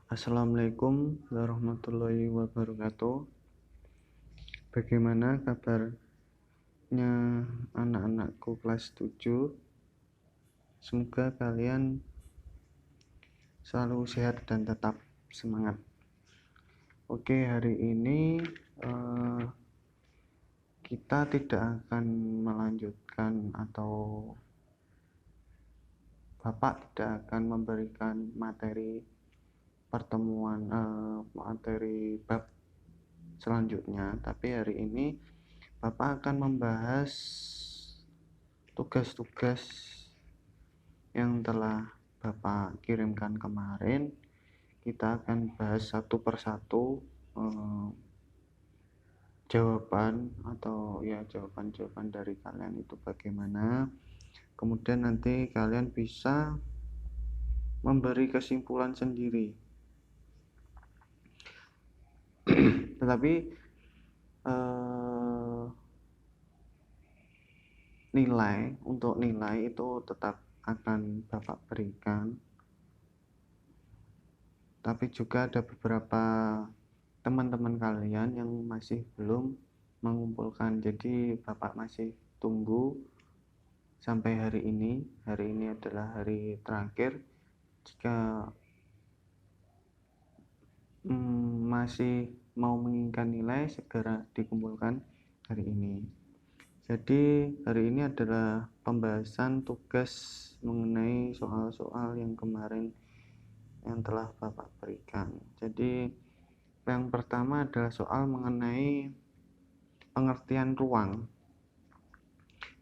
Assalamualaikum warahmatullahi wabarakatuh. Bagaimana kabarnya anak-anakku kelas 7? Semoga kalian selalu sehat dan tetap semangat. Oke, hari ini kita tidak akan melanjutkan atau Bapak tidak akan memberikan materi pertemuan materi bab selanjutnya, tapi hari ini Bapak akan membahas tugas-tugas yang telah Bapak kirimkan kemarin. Kita akan bahas satu persatu jawaban dari kalian itu bagaimana. Kemudian nanti kalian bisa memberi kesimpulan sendiri. Tetapi nilai itu tetap akan Bapak berikan. Tapi juga ada beberapa teman-teman kalian yang masih belum mengumpulkan. Jadi Bapak masih tunggu sampai hari ini. Hari ini adalah hari terakhir. Jika masih mau menginginkan nilai, segera dikumpulkan hari ini. Jadi hari ini adalah pembahasan tugas mengenai soal-soal yang kemarin yang telah Bapak berikan. Jadi yang pertama adalah soal mengenai pengertian ruang.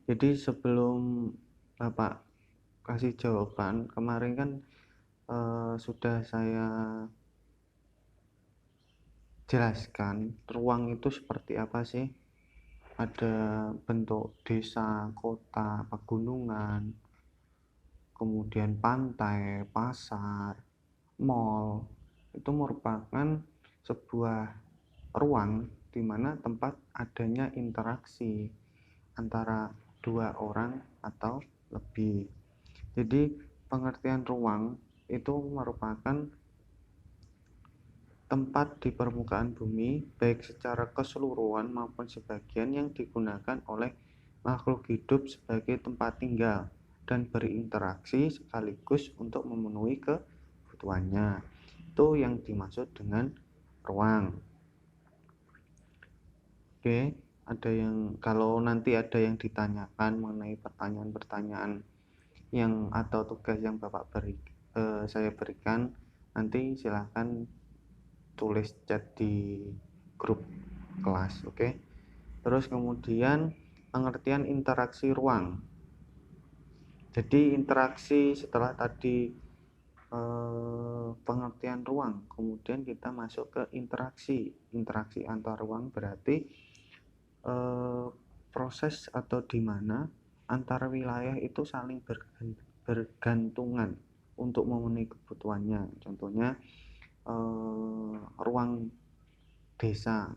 Jadi sebelum Bapak kasih jawaban, kemarin kan sudah saya jelaskan ruang itu seperti apa sih. Ada bentuk desa, kota, pegunungan, kemudian pantai, pasar, mall. Itu merupakan sebuah ruang di mana tempat adanya interaksi antara dua orang atau lebih. Jadi pengertian ruang itu merupakan tempat di permukaan bumi, baik secara keseluruhan maupun sebagian, yang digunakan oleh makhluk hidup sebagai tempat tinggal dan berinteraksi sekaligus untuk memenuhi kebutuhannya. Itu yang dimaksud dengan ruang. Oke, kalau nanti ada yang ditanyakan mengenai pertanyaan-pertanyaan yang atau tugas yang saya berikan, nanti silahkan tulis chat di grup kelas. Oke. Terus kemudian pengertian interaksi ruang. Jadi interaksi setelah tadi pengertian ruang, kemudian kita masuk ke interaksi antar ruang. Berarti proses atau di mana antara wilayah itu saling bergantungan untuk memenuhi kebutuhannya. Contohnya ruang desa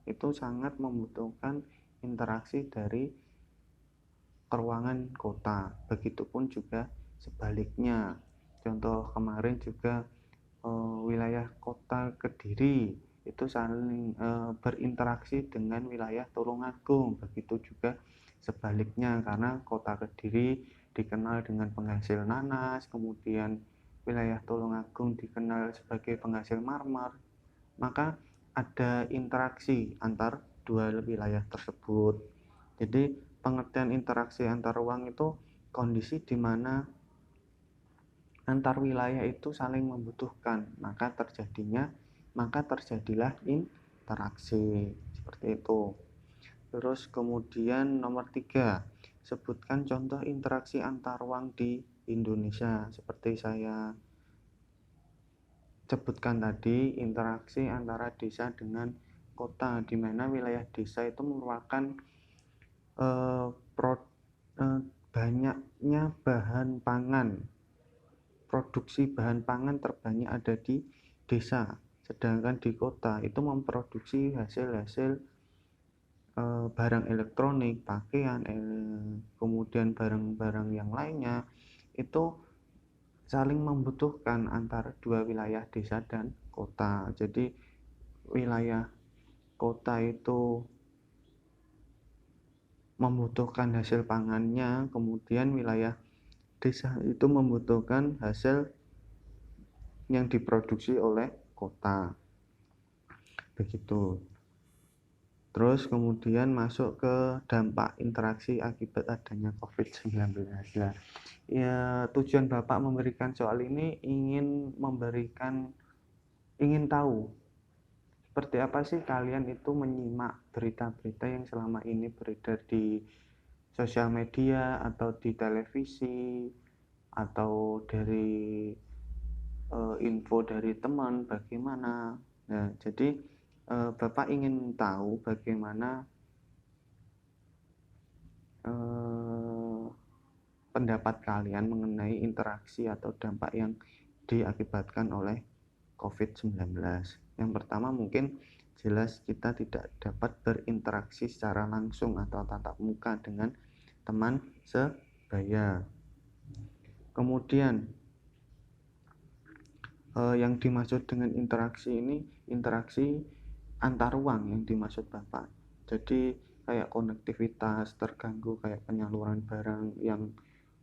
itu sangat membutuhkan interaksi dari ruangan kota. Begitupun juga sebaliknya. Contoh kemarin juga wilayah kota Kediri itu saling berinteraksi dengan wilayah Tulungagung. Begitu juga sebaliknya, karena kota Kediri dikenal dengan penghasil nanas, kemudian wilayah Tulungagung dikenal sebagai penghasil marmer. Maka ada interaksi antar dua wilayah tersebut. Jadi pengertian interaksi antar ruang itu kondisi di mana antar wilayah itu saling membutuhkan, maka terjadilah interaksi seperti itu. Terus kemudian nomor 3, sebutkan contoh interaksi antar ruang di Indonesia. Seperti saya sebutkan tadi, interaksi antara desa dengan kota, di mana wilayah desa itu merupakan banyaknya bahan pangan. Produksi bahan pangan terbanyak ada di desa, sedangkan di kota itu memproduksi hasil-hasil barang elektronik, pakaian, kemudian barang-barang yang lainnya itu saling membutuhkan antara dua wilayah desa dan kota. Jadi wilayah kota itu membutuhkan hasil pangannya, kemudian wilayah desa itu membutuhkan hasil yang diproduksi oleh kota. Begitu. Terus kemudian masuk ke dampak interaksi akibat adanya COVID-19. Nah, ya, tujuan Bapak memberikan soal ini ingin tahu seperti apa sih kalian itu menyimak berita-berita yang selama ini beredar di sosial media atau di televisi atau dari info dari teman bagaimana. Nah, jadi Bapak ingin tahu bagaimana pendapat kalian mengenai interaksi atau dampak yang diakibatkan oleh COVID-19. Yang pertama mungkin jelas kita tidak dapat berinteraksi secara langsung atau tatap muka dengan teman sebaya. Kemudian yang dimaksud dengan interaksi ini interaksi antar ruang yang dimaksud Bapak. Jadi kayak konektivitas terganggu, kayak penyaluran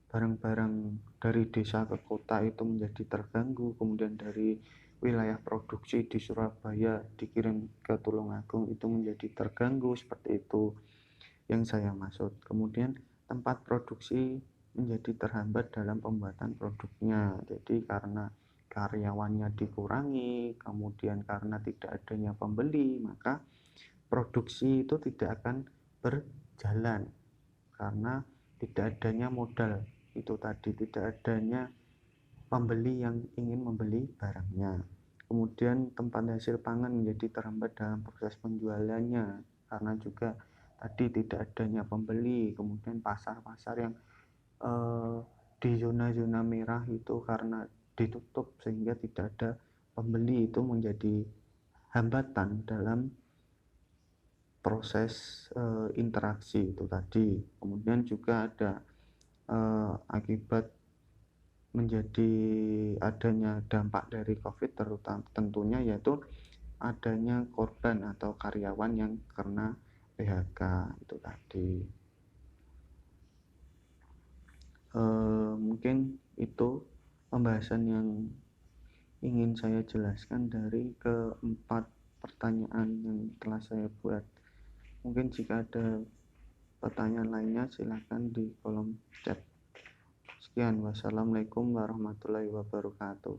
barang-barang dari desa ke kota itu menjadi terganggu, kemudian dari wilayah produksi di Surabaya dikirim ke Tulungagung itu menjadi terganggu, seperti itu yang saya maksud. Kemudian tempat produksi menjadi terhambat dalam pembuatan produknya, jadi karena karyawannya dikurangi, kemudian karena tidak adanya pembeli, maka produksi itu tidak akan berjalan karena tidak adanya modal. Itu tadi, tidak adanya pembeli yang ingin membeli barangnya. Kemudian tempat hasil pangan menjadi terhambat dalam proses penjualannya karena juga tadi tidak adanya pembeli. Kemudian pasar-pasar yang di zona-zona merah itu karena ditutup sehingga tidak ada pembeli, itu menjadi hambatan dalam proses interaksi itu tadi. Kemudian juga ada akibat menjadi adanya dampak dari COVID terutama tentunya yaitu adanya korban atau karyawan yang kena PHK itu tadi. Mungkin itu pembahasan yang ingin saya jelaskan dari keempat pertanyaan yang telah saya buat. Mungkin jika ada pertanyaan lainnya silakan di kolom chat. Sekian, wassalamualaikum warahmatullahi wabarakatuh.